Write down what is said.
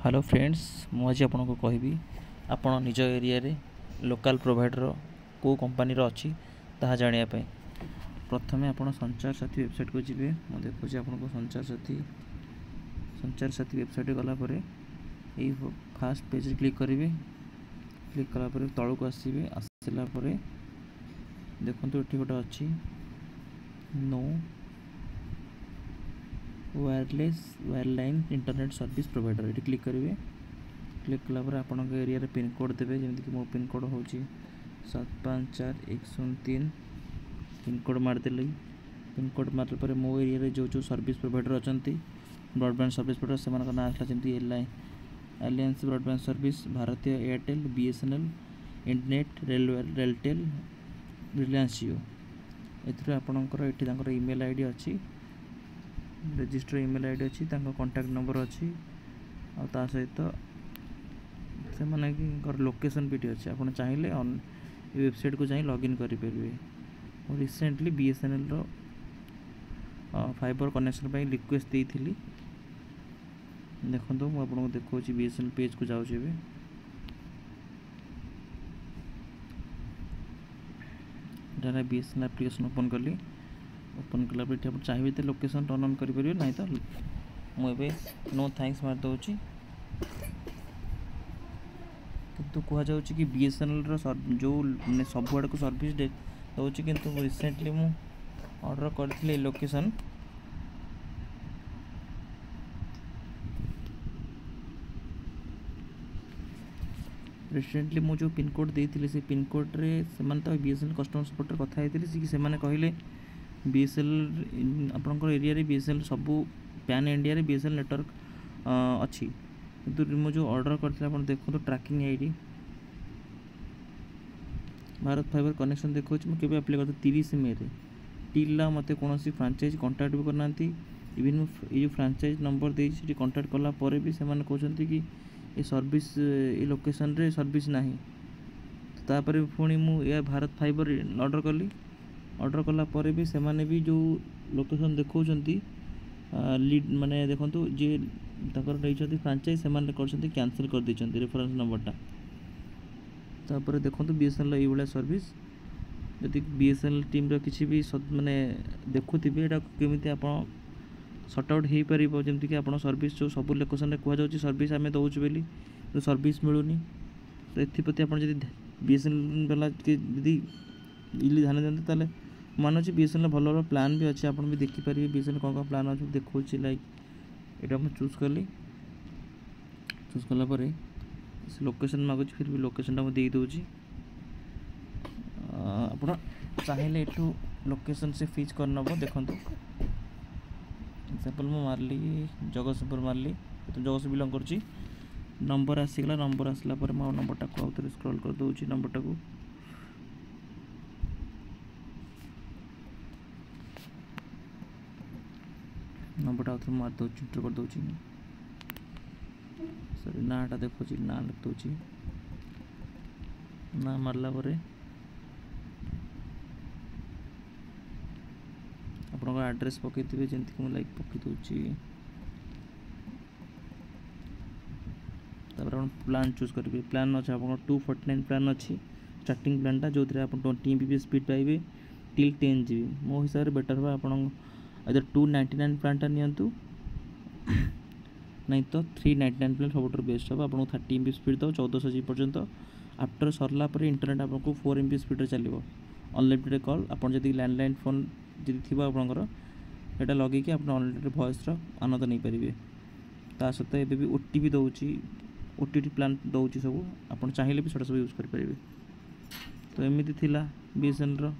Hello friends मुझे आपको कहबी आपण निज एरिया रे लोकल प्रोवाइडर को कंपनी अच्छी ताहा जानापी प्रथमे आप संचार साथी वेबसाइट को जी मैं देखुची आपको संचार साथी वेबसाइट गलापर यही फास्ट पेज क्लिक करेंगे। क्लिक कलापर तल को आसवे आसला देखो ये गोटे अच्छी no wireline internet service provider ये क्लिक करेंगे। क्लिक कलापर आपण एरिया रे पिन कोड देवे जमीक मो पिन कोड हूँ 754103 पिन कोड मारदेली। पिन कोड मारे मो एरिया रे जो सर्विस प्रोवाइडर अच्छा ब्रॉडबैंड सर्विस प्रोवाइडर से ना आसला जमी alliance broadband service Bharti Airtel BSNL internet RailTel Reliance Jio एथुर आपणकर ये ईमेल आईडी अच्छी रजिस्टर ईमेल आईडी अच्छी कांटेक्ट नंबर अच्छी आ सहित से माने कि लोकेशन भी अच्छे आप चाहिए वेबसाइट को जाई लॉगिन करेंगे। और रिसेंटली बीएसएनएल रो फाइबर कनेक्शन पर रिक्वेस्ट दी थी देखो मुझे आपको देखा बीएसएनएल पेज को जाऊँ बीएसएनएल एप्लिकेशन ओपन कली ओपन कलापर आप चाहिए तो लोकेशन टर्न ऑन करेंगे ना तो मुझे नो थैंक्स मार दूसरी किंतु कह जाऊँ कि बीएसएनएल जो सब आड़ को सर्विस दूँ किंतु रिसेंटली मु ऑर्डर करी लोकेशन रिसेंटली मुझे पिन कोड देती से पिन कोड रे से तो बीएसएनएल कस्टमर सपोर्ट कथा होती से कहले बीएसएनएल आपंकर एरिया रे बीएसएनएल सबू पैन इंडिया रे बीएसएनएल नेटवर्क अच्छी किंतु मुझे ऑर्डर करते आप देखो tracking ID Bharat fibre connection देखो मुझे अप्लाई करते 30 मे टिला मत कौन फ्रांचाइज कंटाक्ट भी करना इवन ये फ्रांचाइज नंबर दे कंटाक्ट कला भी से कहते कि ये सर्विस ये लोकेशन रे सर्विस नहीं तापर पुणी मुझे भारत फाइबर ऑर्डर कली ऑर्डर कला भी से माने भी जो लोकेशन देखो लीड माने देखो जी नहीं फ्रांचाइज से कैंसल कर देते रेफरेंस नंबरटा तापर देखो बीएसएनएल ये सर्विस जदि बीएसएनएल टीम किसी भी माने देखुवे यहाँ केमी आप सर्ट आउट हो पार जमीक आप सर्विस जो सब लोकेशन कहुच्छे सर्विस आम दौर बोली तो सर्विस मिलूनी तो एप्रति आप बीएसएनएल वाला जदि ध्यान दिखाते ताले मानुची बीएसएनएल भल भल प्लान भी अच्छे आप भी देखिपारे बीएसएनएल कौन कौन प्लान अच्छे देखो लाइक यहाँ मुझे चूज कली चूज कलापर लोकेशन मागुच फिर भी लोकेशन टा मुझे दूसरी आप चाहिए यू लोकेशन से फिच कर नब देखो एग्जांपल मैं मारली जगतसिंहपुर मारली तो जगतसिंह बिलंग कर नंबर आसीगला नंबर आसला मैं नंबरटा को आउ थे स्क्रॉल कर दूसरी नंबरटा को नंबरटा आउ मार दूँ इंटर कर दूसरी सॉरी नाटा देखो ना लिख दूसरी ना मारला आपन एड्रेस पकई जमीक मुझे लाइक पकई दूसरी प्लान चूज करेंगे प्लान अच्छे आप 249 प्लान अच्छी स्टार्टिंग प्लानटा जो थे आप 20 MB स्पीड पाइबे टिल 10 GB मो हिसाब से बेटर है आप 299 प्लानटा नियंतु नहीं तो 399 प्लान सब बेस्ट हम आपको 30 MB स्पीड दो 1400 GB पर्यंत आफ्टर सरला इंटरनेट आपको 4 MB स्पीड चलो अनलिमिटेड कॉल आप लैंडलाइन फोन जी थी आपंकर यहाँ लगे आप अनलिमिटेड वॉइस आनंद नहीं पारे ता सहित एवं भी ओटीपी दूसरी ओटीटी प्लान दूसरी सब आप चाहिए भी सब यूज करेंगे तो एमती बीएसएनएल